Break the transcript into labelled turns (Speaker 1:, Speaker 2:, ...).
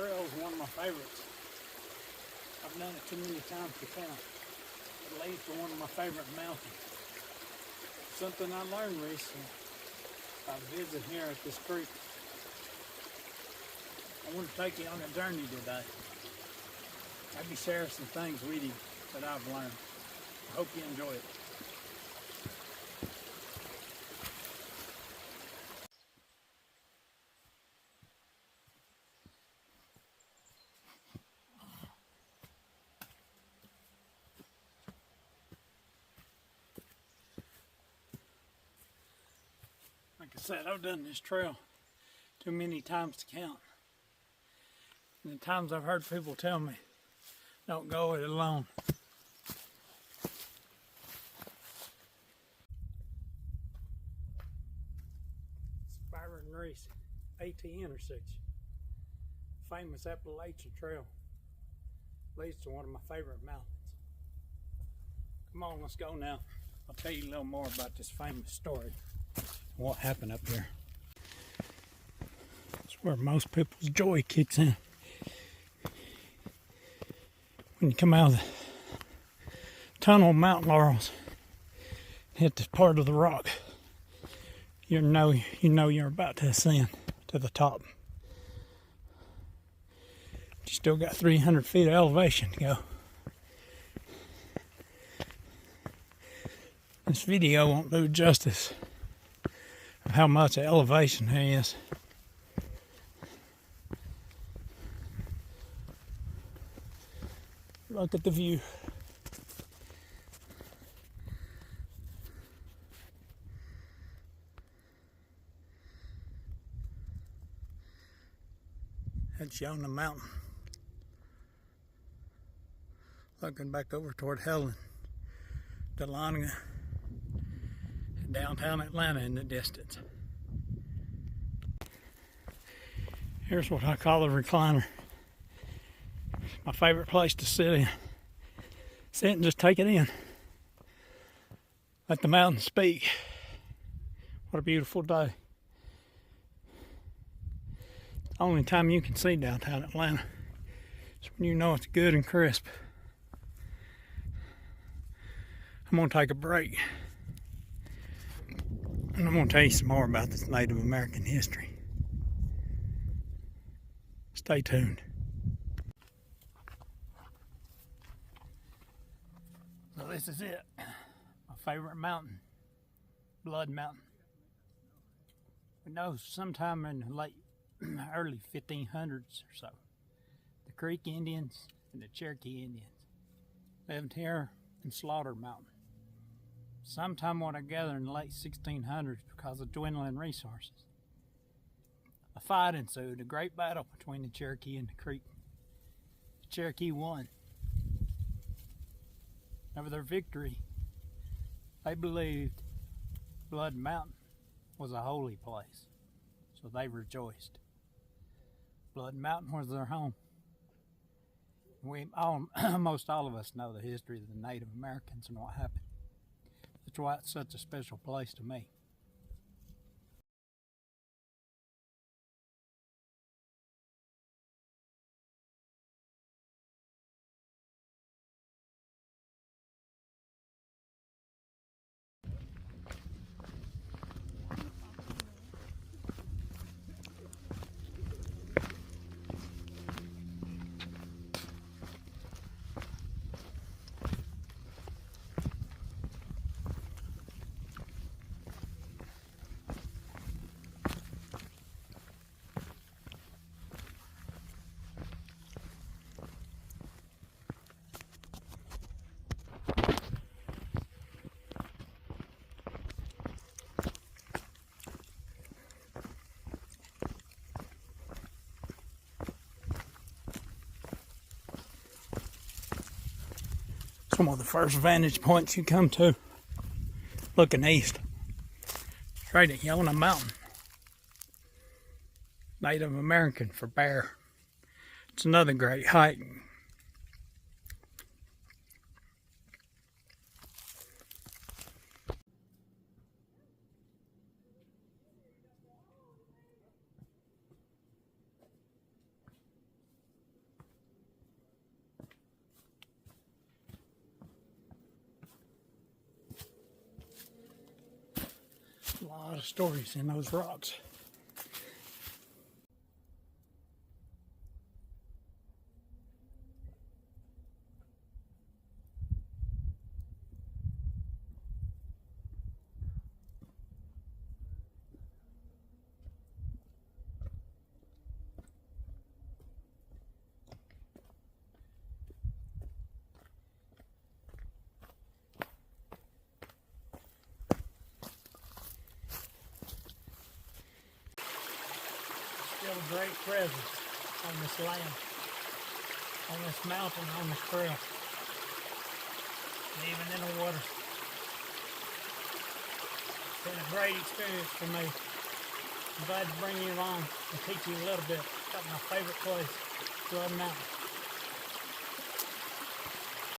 Speaker 1: trail is one of my favorites. I've done it too many times to count. It leads to one of my favorite mountains. Something I learned recently by visiting here at this creek. I want to take you on a journey today. Maybe share some things with you that I've learned. I hope you enjoy it. Like I said, I've done this trail too many times to count. And the times I've heard people tell me, don't go it alone. Byron Reese, AT intersection. Famous Appalachian Trail. Leads to one of my favorite mountains. Come on, let's go now. I'll tell you a little more about this famous story. What happened up here. It's where most people's joy kicks in. When you come out of the tunnel of Mount Laurels, hit this part of the rock, you know you're about to ascend to the top. You still got 300 feet of elevation to go. This video won't do justice of how much elevation there is. Look at the view. That's Yonah Mountain. Looking back over toward Helen, Dahlonega, and downtown Atlanta in the distance. Here's what I call a recliner. My favorite place to sit in. Sit and just take it in. Let the mountains speak. What a beautiful day. The only time you can see downtown Atlanta is when you know it's good and crisp. I'm going to take a break. And I'm going to tell you some more about this Native American history. Stay tuned. So this is it. My favorite mountain. Blood Mountain. We know sometime in the late early 1500s or so, the Creek Indians and the Cherokee Indians lived here in Slaughter Mountain. Sometime what I gather in the late 1600s, because of dwindling resources, a fight ensued, a great battle between the Cherokee and the Creek. The Cherokee won. Over their victory, they believed Blood Mountain was a holy place, so they rejoiced. Blood Mountain was their home. Almost all of us know the history of the Native Americans and what happened. That's why it's such a special place to me. One of the first vantage points you come to, looking east, straight at Yonah Mountain. Native American for bear. It's another great hike. lot of stories in those rocks. Still a great presence on this land, on this mountain, on this trail, and even in the water. It's been a great experience for me. I'm glad to bring you along and teach you a little bit about my favorite place, Blood Mountain.